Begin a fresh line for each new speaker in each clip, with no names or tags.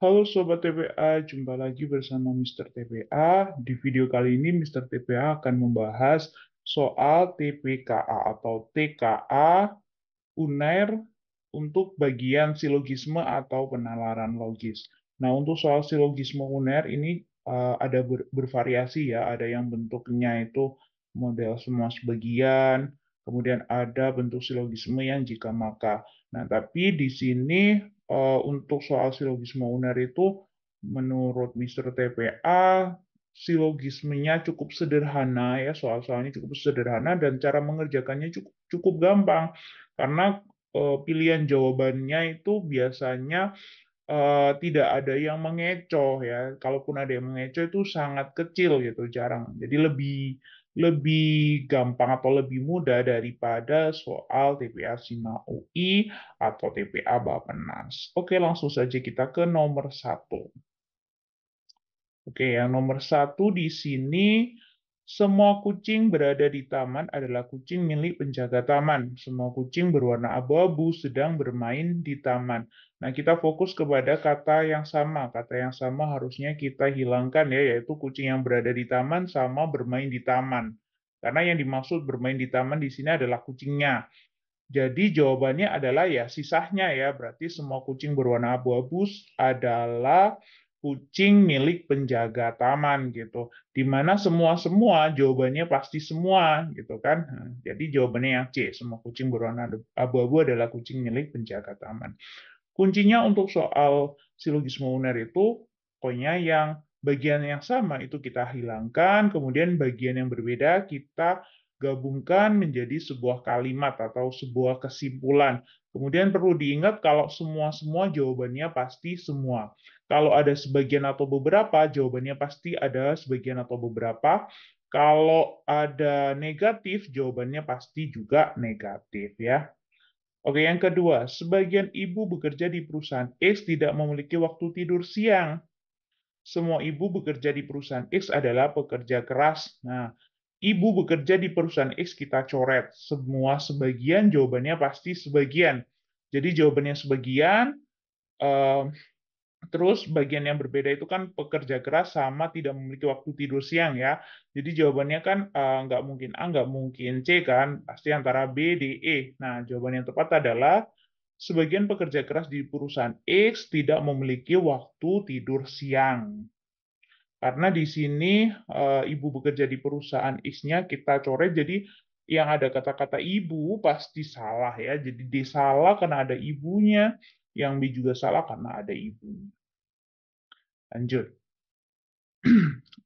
Halo Sobat TPA, jumpa lagi bersama Mr. TPA. Di video kali ini Mr. TPA akan membahas soal TPKA atau TKA UNER untuk bagian silogisme atau penalaran logis. Nah, untuk soal silogisme UNER ini ada bervariasi ya, ada yang bentuknya itu model semua sebagian, kemudian ada bentuk silogisme yang jika maka. Nah, tapi di sini untuk soal silogisme UNER itu menurut Mr. TPA silogismenya cukup sederhana ya, soal-soalnya cukup sederhana dan cara mengerjakannya cukup cukup gampang karena pilihan jawabannya itu biasanya tidak ada yang mengecoh ya. Kalaupun ada yang mengecoh itu sangat kecil gitu, jarang. Jadi lebih lebih gampang atau lebih mudah daripada soal TPA Sima UI atau TPA Bappenas. Oke, langsung saja kita ke nomor satu. Oke, yang nomor satu di sini, semua kucing berada di taman adalah kucing milik penjaga taman. Semua kucing berwarna abu-abu sedang bermain di taman. Nah, kita fokus kepada kata yang sama. Kata yang sama harusnya kita hilangkan ya, yaitu kucing yang berada di taman sama bermain di taman. Karena yang dimaksud bermain di taman di sini adalah kucingnya. Jadi jawabannya adalah ya sisanya ya, berarti semua kucing berwarna abu-abu adalah kucing milik penjaga taman gitu. Di mana semua-semua jawabannya pasti semua gitu kan. Nah, jadi jawabannya yang C, semua kucing berwarna abu-abu adalah kucing milik penjaga taman. Kuncinya untuk soal silogisme uner itu pokoknya yang bagian yang sama itu kita hilangkan, kemudian bagian yang berbeda kita gabungkan menjadi sebuah kalimat atau sebuah kesimpulan. Kemudian perlu diingat kalau semua-semua jawabannya pasti semua. Kalau ada sebagian atau beberapa, jawabannya pasti ada sebagian atau beberapa. Kalau ada negatif, jawabannya pasti juga negatif ya. Oke, yang kedua, sebagian ibu bekerja di perusahaan X tidak memiliki waktu tidur siang. Semua ibu bekerja di perusahaan X adalah pekerja keras. Nah, ibu bekerja di perusahaan X kita coret. Semua sebagian, jawabannya pasti sebagian. Jadi jawabannya sebagian, eh, terus bagian yang berbeda itu kan pekerja keras sama tidak memiliki waktu tidur siang ya. Jadi jawabannya kan nggak mungkin A, nggak mungkin C kan. Pasti antara B, D, E. Nah, jawaban yang tepat adalah sebagian pekerja keras di perusahaan X tidak memiliki waktu tidur siang. Karena di sini ibu bekerja di perusahaan X-nya kita coret, jadi yang ada kata-kata ibu pasti salah ya. Jadi D salah karena ada ibunya, yang B juga salah karena ada ibunya. Lanjut.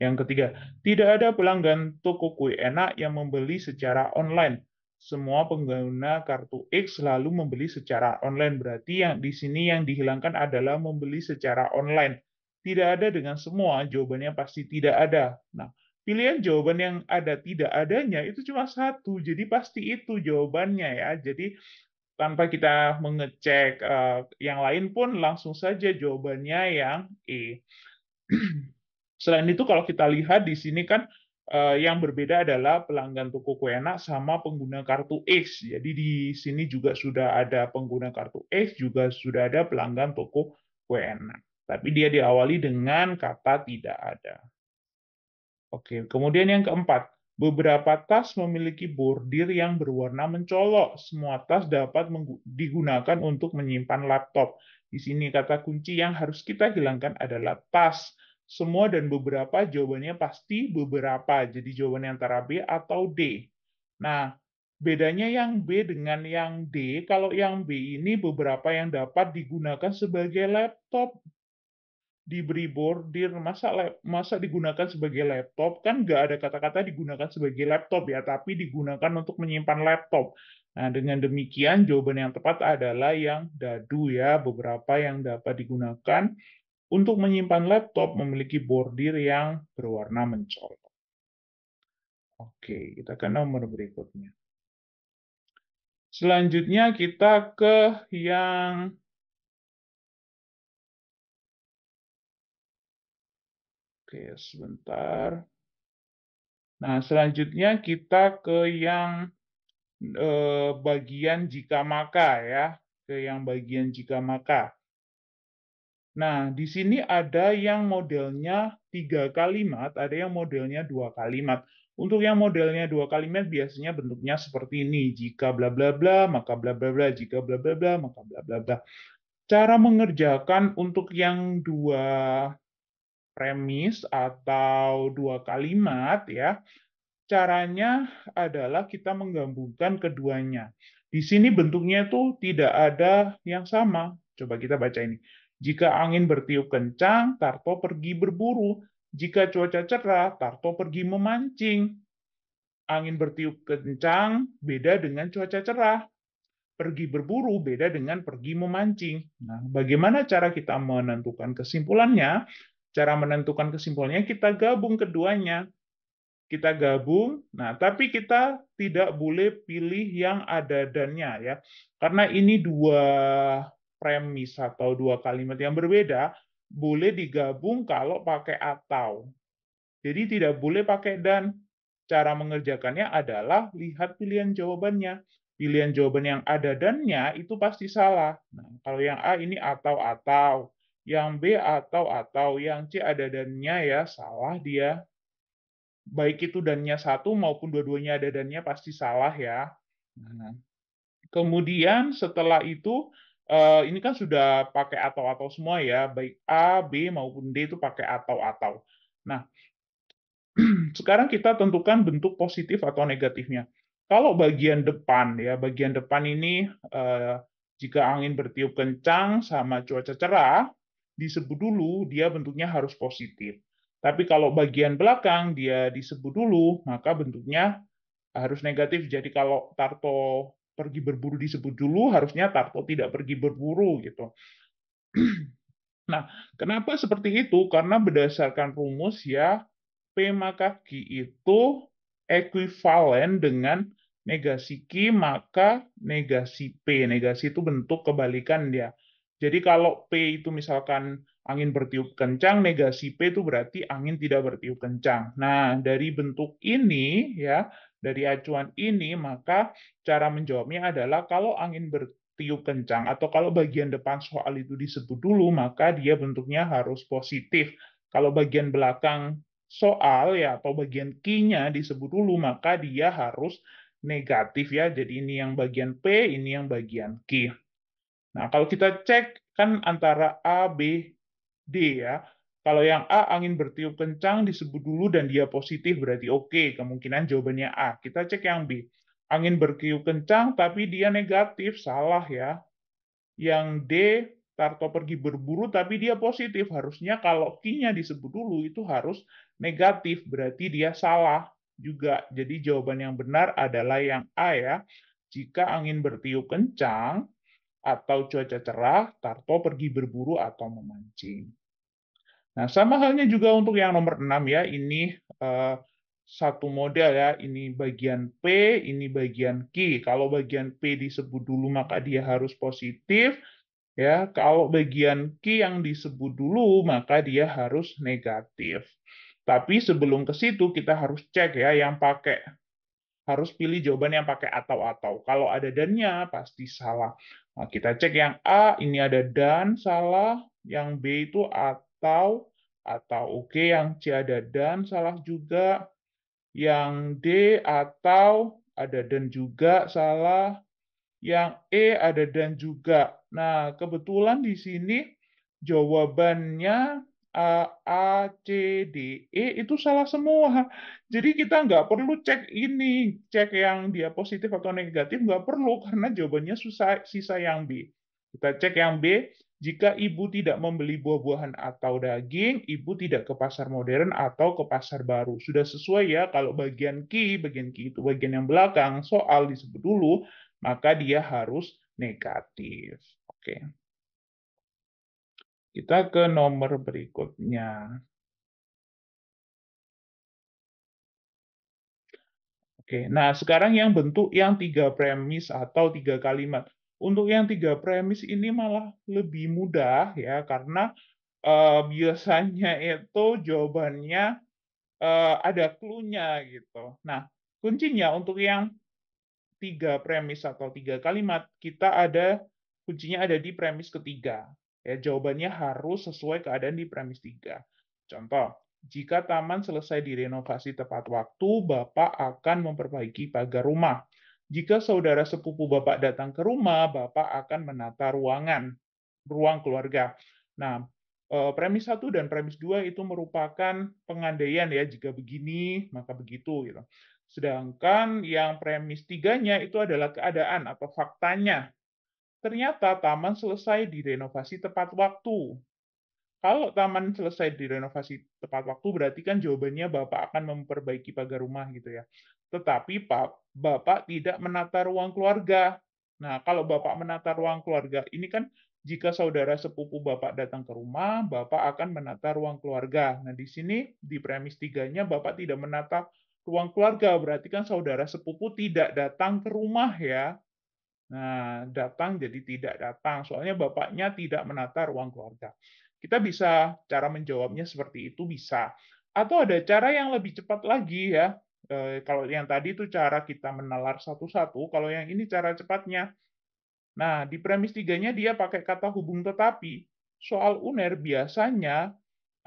Yang ketiga, tidak ada pelanggan toko kue enak yang membeli secara online. Semua pengguna kartu X selalu membeli secara online. Berarti yang di sini yang dihilangkan adalah membeli secara online. Tidak ada dengan semua, jawabannya pasti tidak ada. Nah, pilihan jawaban yang ada tidak adanya itu cuma satu, jadi pasti itu jawabannya ya. Jadi tanpa kita mengecek yang lain pun langsung saja jawabannya yang E. Selain itu, kalau kita lihat di sini kan yang berbeda adalah pelanggan toko kue enak sama pengguna kartu X. Jadi di sini juga sudah ada pengguna kartu X, juga sudah ada pelanggan toko kue enak. Tapi dia diawali dengan kata tidak ada. Oke, kemudian yang keempat, beberapa tas memiliki bordir yang berwarna mencolok. Semua tas dapat digunakan untuk menyimpan laptop. Di sini kata kunci yang harus kita hilangkan adalah tas. Semua dan beberapa jawabannya pasti beberapa. Jadi jawabannya antara B atau D. Nah, bedanya yang B dengan yang D, kalau yang B ini beberapa yang dapat digunakan sebagai laptop diberi bordir, masa digunakan sebagai laptop, kan nggak ada kata-kata digunakan sebagai laptop ya, tapi digunakan untuk menyimpan laptop. Nah, dengan demikian jawaban yang tepat adalah yang dadu ya, beberapa yang dapat digunakan untuk menyimpan laptop memiliki bordir yang berwarna mencolok. Oke, kita ke nomor berikutnya. Selanjutnya kita ke yang Oke, sebentar. Nah, selanjutnya kita ke yang bagian jika maka ya, ke yang bagian jika maka. Nah, di sini ada yang modelnya 3 kalimat, ada yang modelnya 2 kalimat. Untuk yang modelnya 2 kalimat biasanya bentuknya seperti ini. Jika bla bla bla, maka bla bla bla. Jika bla bla bla, maka bla bla bla. Cara mengerjakan untuk yang 2 premis atau 2 kalimat ya, caranya adalah kita menggabungkan keduanya. Di sini bentuknya itu tidak ada yang sama. Coba kita baca ini. Jika angin bertiup kencang, Tarto pergi berburu. Jika cuaca cerah, Tarto pergi memancing. Angin bertiup kencang beda dengan cuaca cerah. Pergi berburu beda dengan pergi memancing. Nah, bagaimana cara kita menentukan kesimpulannya? Cara menentukan kesimpulannya kita gabung keduanya. Kita gabung, nah tapi kita tidak boleh pilih yang ada dannya ya. Karena ini 2 premis atau 2 kalimat yang berbeda, boleh digabung kalau pakai atau. Jadi tidak boleh pakai dan. Cara mengerjakannya adalah lihat pilihan jawabannya. Pilihan jawaban yang ada dannya itu pasti salah. Nah, kalau yang A ini atau, yang B atau, yang C ada dannya ya salah dia. Baik itu dannya satu maupun dua-duanya ada dannya pasti salah ya. Nah, kemudian setelah itu ini kan sudah pakai atau semua ya, baik A, B maupun D itu pakai atau. Nah, sekarang kita tentukan bentuk positif atau negatifnya. Kalau bagian depan ya, bagian depan ini jika angin bertiup kencang sama cuaca cerah, disebut dulu dia bentuknya harus positif. Tapi kalau bagian belakang dia disebut dulu, maka bentuknya harus negatif. Jadi kalau Tarto pergi berburu disebut dulu, harusnya Tarto tidak pergi berburu gitu. Nah, kenapa seperti itu? Karena berdasarkan rumus ya, P maka Q itu ekuivalen dengan negasi Q maka negasi P. Negasi itu bentuk kebalikan dia. Jadi kalau P itu misalkan angin bertiup kencang, negasi P itu berarti angin tidak bertiup kencang. Nah, dari bentuk ini ya, dari acuan ini maka cara menjawabnya adalah kalau angin bertiup kencang atau kalau bagian depan soal itu disebut dulu, maka dia bentuknya harus positif. Kalau bagian belakang soal ya atau bagian key-nya disebut dulu, maka dia harus negatif ya. Jadi ini yang bagian P, ini yang bagian Q. Nah, kalau kita cek kan antara A, B, D ya. Kalau yang A angin bertiup kencang disebut dulu dan dia positif berarti oke, kemungkinan jawabannya A. Kita cek yang B. Angin bertiup kencang tapi dia negatif, salah ya. Yang D Tarto pergi berburu tapi dia positif. Harusnya kalau Q-nya disebut dulu itu harus negatif, berarti dia salah juga. Jadi jawaban yang benar adalah yang A ya. Jika angin bertiup kencang atau cuaca cerah, Tarto pergi berburu atau memancing. Nah, sama halnya juga untuk yang nomor 6 ya. Ini satu model ya. Ini bagian P, ini bagian Q. Kalau bagian P disebut dulu maka dia harus positif. Ya, kalau bagian Q yang disebut dulu maka dia harus negatif. Tapi sebelum ke situ kita harus cek ya yang pakai harus pilih jawaban yang pakai atau. Kalau ada dannya pasti salah. Nah, kita cek yang A, ini ada dan salah, yang B itu atau oke, yang C ada dan salah juga, yang D atau ada dan juga salah, yang E ada dan juga. Nah, kebetulan di sini jawabannya A, C, D, E itu salah semua. Jadi kita nggak perlu cek ini, cek yang dia positif atau negatif, nggak perlu karena jawabannya susah, sisa yang B. Kita cek yang B, jika ibu tidak membeli buah-buahan atau daging, ibu tidak ke pasar modern atau ke pasar baru. Sudah sesuai ya, kalau bagian key itu bagian yang belakang, soal disebut dulu, maka dia harus negatif. Oke. Kita ke nomor berikutnya. Oke, nah sekarang yang bentuk yang 3 premis atau 3 kalimat. Untuk yang 3 premis ini malah lebih mudah ya, karena biasanya itu jawabannya ada clue-nya gitu. Nah, kuncinya untuk yang 3 premis atau 3 kalimat, kita ada kuncinya ada di premis ketiga. Ya, jawabannya harus sesuai keadaan di premis 3. Contoh, jika taman selesai direnovasi tepat waktu, Bapak akan memperbaiki pagar rumah. Jika saudara sepupu Bapak datang ke rumah, Bapak akan menata ruang keluarga. Nah, premis 1 dan premis 2 itu merupakan pengandaian ya, jika begini, maka begitu gitu. Sedangkan yang premis 3-nya itu adalah keadaan atau faktanya. Ternyata taman selesai direnovasi tepat waktu. Kalau taman selesai direnovasi tepat waktu, berarti kan jawabannya Bapak akan memperbaiki pagar rumah gitu ya. Tetapi Bapak tidak menata ruang keluarga. Nah, kalau Bapak menata ruang keluarga, ini kan jika saudara sepupu Bapak datang ke rumah, Bapak akan menata ruang keluarga. Nah, di sini di premis 3-nya Bapak tidak menata ruang keluarga, berarti kan saudara sepupu tidak datang ke rumah ya. Nah, datang jadi tidak datang, soalnya bapaknya tidak menata ruang keluarga. Kita bisa cara menjawabnya seperti itu bisa. Atau ada cara yang lebih cepat lagi ya, kalau yang tadi itu cara kita menalar satu-satu, kalau yang ini cara cepatnya. Nah, di premis 3-nya dia pakai kata hubung tetapi. Soal UNER biasanya,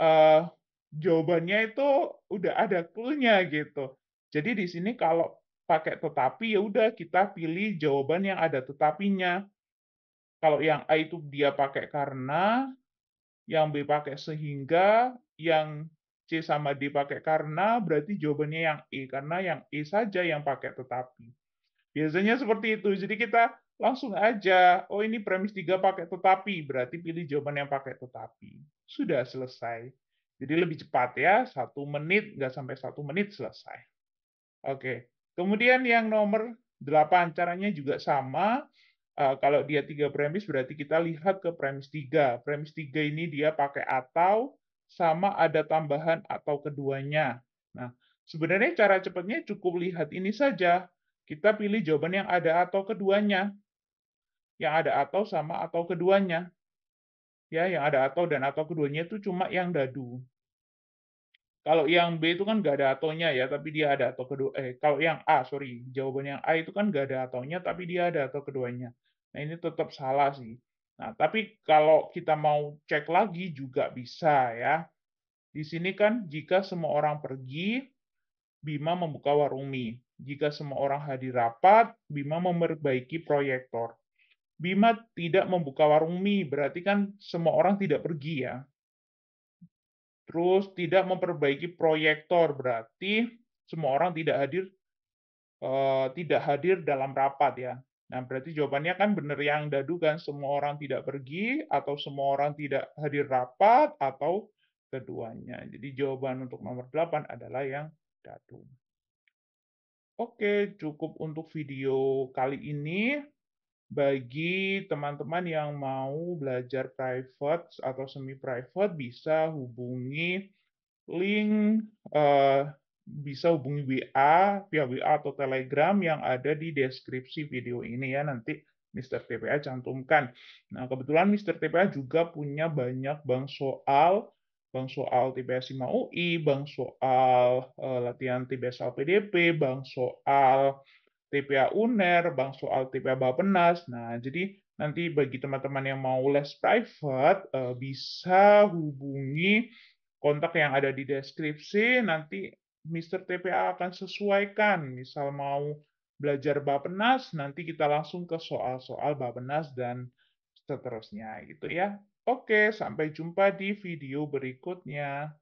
eee, jawabannya itu udah ada clue-nya gitu. Jadi di sini kalau pakai tetapi, ya udah kita pilih jawaban yang ada tetapinya. Kalau yang A itu dia pakai karena, yang B pakai sehingga, yang C sama D pakai karena, berarti jawabannya yang E, karena yang E saja yang pakai tetapi. Biasanya seperti itu. Jadi kita langsung aja, oh ini premis 3 pakai tetapi, berarti pilih jawaban yang pakai tetapi. Sudah selesai. Jadi lebih cepat ya, 1 menit, nggak sampai 1 menit selesai. Oke. Kemudian yang nomor 8, caranya juga sama. Kalau dia 3 premis, berarti kita lihat ke premis 3. Premis 3 ini dia pakai atau, sama ada tambahan atau keduanya. Nah, sebenarnya cara cepatnya cukup lihat ini saja. Kita pilih jawaban yang ada atau keduanya. Yang ada atau sama atau keduanya. Ya, yang ada atau dan atau keduanya itu cuma yang dadu. Kalau yang B itu kan nggak ada atonya ya, tapi dia ada atau kedua kalau yang A, sorry, jawaban yang A itu kan nggak ada atonya, tapi dia ada atau keduanya. Nah, ini tetap salah sih. Nah, tapi kalau kita mau cek lagi juga bisa ya. Di sini kan jika semua orang pergi, Bima membuka warung mie. Jika semua orang hadir rapat, Bima memperbaiki proyektor. Bima tidak membuka warung mie, berarti kan semua orang tidak pergi ya. Terus tidak memperbaiki proyektor, berarti semua orang tidak hadir dalam rapat ya. Nah, berarti jawabannya kan benar yang dadu kan, semua orang tidak pergi, atau semua orang tidak hadir rapat, atau keduanya. Jadi jawaban untuk nomor 8 adalah yang dadu. Oke, cukup untuk video kali ini. Bagi teman-teman yang mau belajar private atau semi private bisa hubungi link, bisa hubungi WA, via WA atau Telegram yang ada di deskripsi video ini ya, nanti Mister TPA cantumkan. Nah, kebetulan Mister TPA juga punya banyak bank soal TPA SIMA UI, bank soal latihan TPS LPDP, bank soal TPA UNER, bank soal TPA Bappenas. Nah, jadi nanti bagi teman-teman yang mau les private, bisa hubungi kontak yang ada di deskripsi, nanti Mister TPA akan sesuaikan. Misal mau belajar Bappenas, nanti kita langsung ke soal-soal Bappenas dan seterusnya gitu ya. Oke, sampai jumpa di video berikutnya.